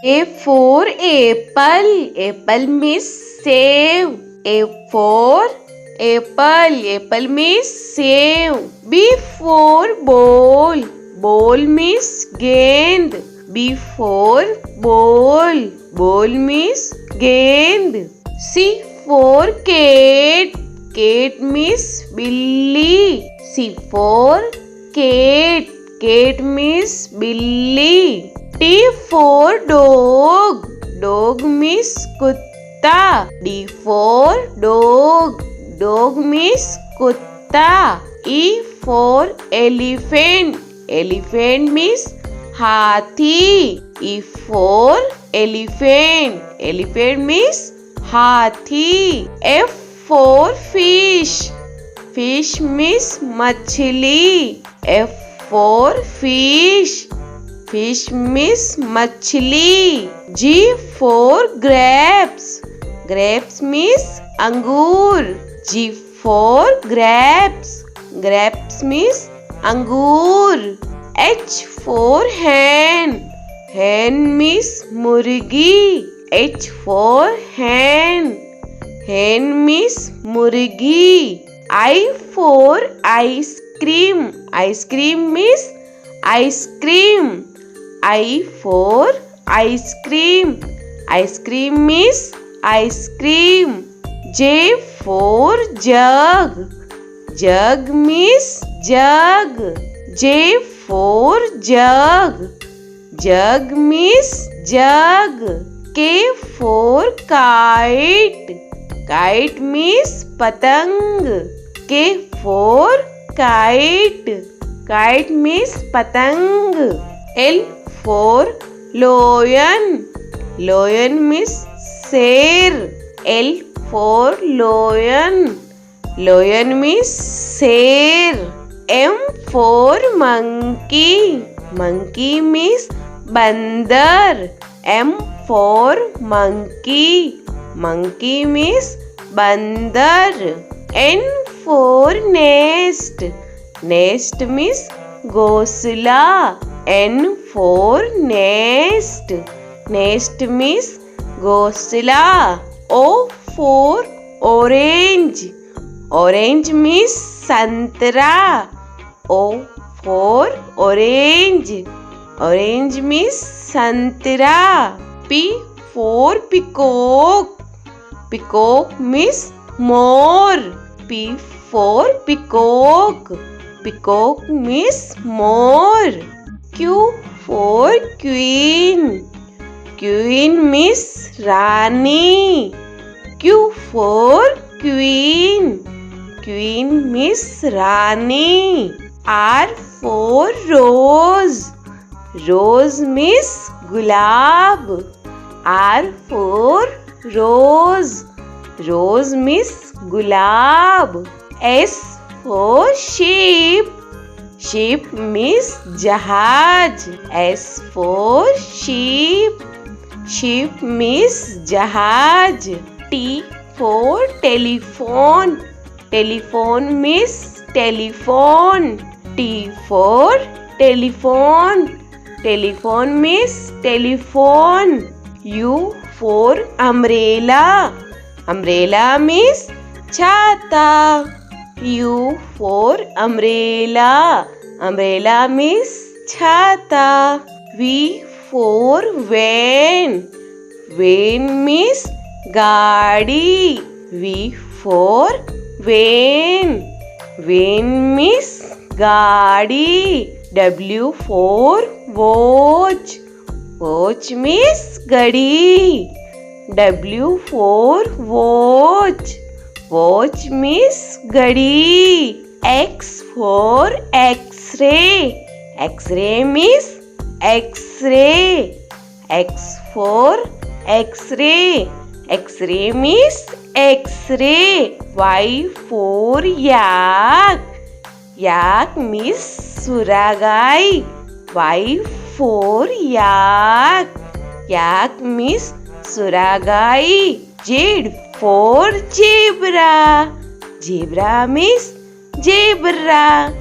A for apple. Apple means save. A for apple. Apple means save. B for ball. Ball means gend. B for ball. Ball means gend. C for cat. Cat means billy. C for cat. Cat means billy. T for dog. Dog means kutta. D for dog. Dog means kutta. E for elephant. Elephant means hathi. E for elephant. Elephant means hathi. F for fish. Fish means machli. F for fish. Fish means machli. G for grapes. Grapes means angur. G for grapes. Grapes means angur. H for hen. Hen means murgi. H for hen. Hen means murgi. I for ice cream. Ice cream means ice cream. I for ice cream. Ice cream means ice cream. J for jug. Jug means jug. J for jug. Jug means jug. K for kite. Kite means patang. K for kite. Kite means patang. L for lion. Lion means sher. L for lion. Lion means sher. M for monkey. Monkey means bandar. M for monkey. Monkey means bandar. N for nest. Nest means ghosla. N for nest. Nest means ghosla. O for orange. Orange means santra. O for orange. Orange means santra. P for peacock. Peacock means more. P for peacock. Peacock means more. Q for queen. Queen means Rani. Q for queen. Queen means Rani. R for rose. Rose means gulab. R for rose. Rose means gulab. S for sheep. Sheep means jahaj. S for sheep. Sheep means jahaj. T for telephone. Telephone means telephone. T for telephone. Telephone means telephone. U for umbrella. Umbrella means chhata. U for umbrella. Umbrella means chhata. V for van. Van means gaadi. V for van. Van means gaadi. W for watch. Watch means gadi. W for watch. Watch means gadi. X for X-ray. X-ray means X-ray. X for X-ray. X-ray means X-ray. Y for yak. Yak means suragai. Y for yak. Yak means suragai. Z for zebra. Zebra means zebra.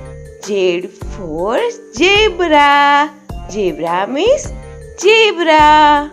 Z for zebra. Zebra means zebra.